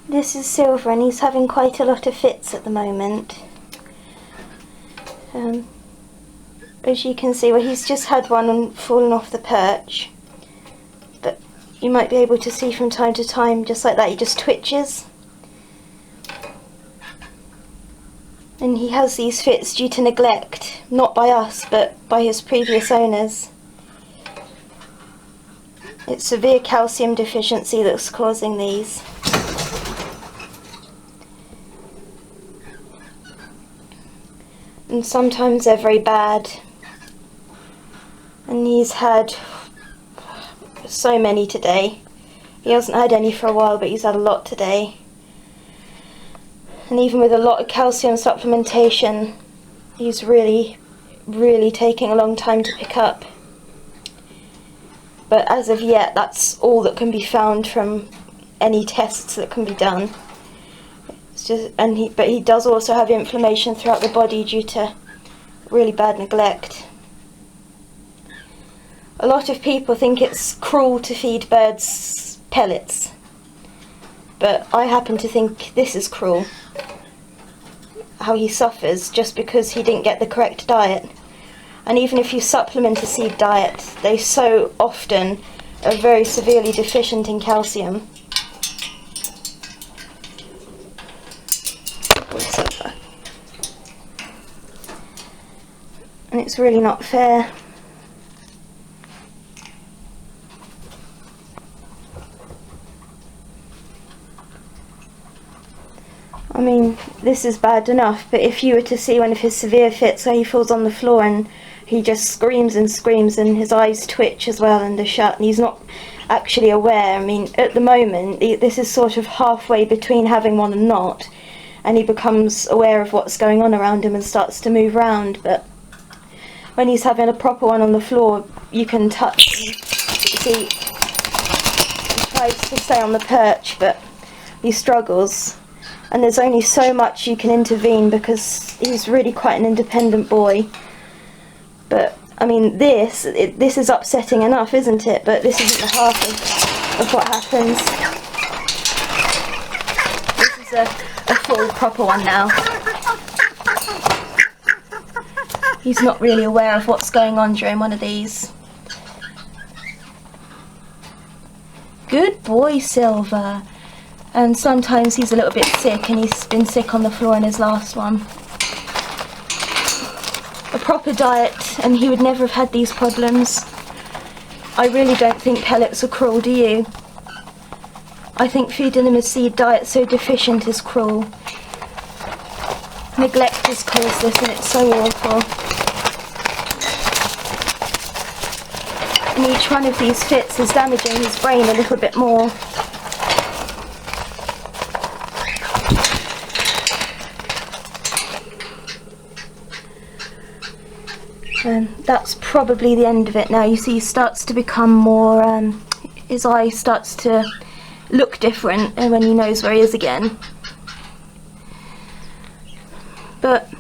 This is Silver, and he's having quite a lot of fits at the moment. As you can see, well, he's just had one and fallen off the perch. But you might be able to see from time to time, just like that, he just twitches. And he has these fits due to neglect, not by us, but by his previous owners. It's severe calcium deficiency that's causing these. And sometimes they're very bad. And he's had so many today. He hasn't had any for a while, but he's had a lot today. And even with a lot of calcium supplementation, he's really taking a long time to pick up. But as of yet, that's all that can be found from any tests that can be done. It's just, but he does also have inflammation throughout the body due to really bad neglect. A lot of people think it's cruel to feed birds pellets, but I happen to think this is cruel. How he suffers just because he didn't get the correct diet. And even if you supplement a seed diet, they so often are very severely deficient in calcium. And it's really not fair. I mean, this is bad enough, but if you were to see one of his severe fits where he falls on the floor and he just screams and screams and his eyes twitch as well and are shut and he's not actually aware. I mean, at the moment, this is sort of halfway between having one and not, and he becomes aware of what's going on around him and starts to move around. But when he's having a proper one on the floor, you can touch him. See, he tries to stay on the perch, but he struggles. And there's only so much you can intervene because he's really quite an independent boy. But, I mean, this is upsetting enough, isn't it? But this isn't the half of what happens. This is a full, proper one now. He's not really aware of what's going on during one of these. Good boy, Silver. And sometimes he's a little bit sick, and he's been sick on the floor in his last one. A proper diet, and he would never have had these problems. I really don't think pellets are cruel, do you? I think feeding them a seed diet so deficient is cruel. Neglect has caused this, and it's so awful. And each one of these fits is damaging his brain a little bit more. That's probably the end of it now. You see he starts to become more, his eye starts to look different and when he knows where he is again. But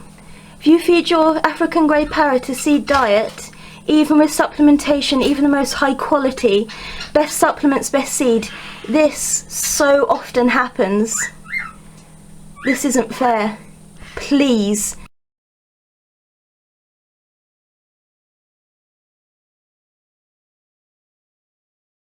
if you feed your African grey parrot a seed diet, even with supplementation, even the most high quality, best supplements, best seed, this so often happens. This isn't fair. Please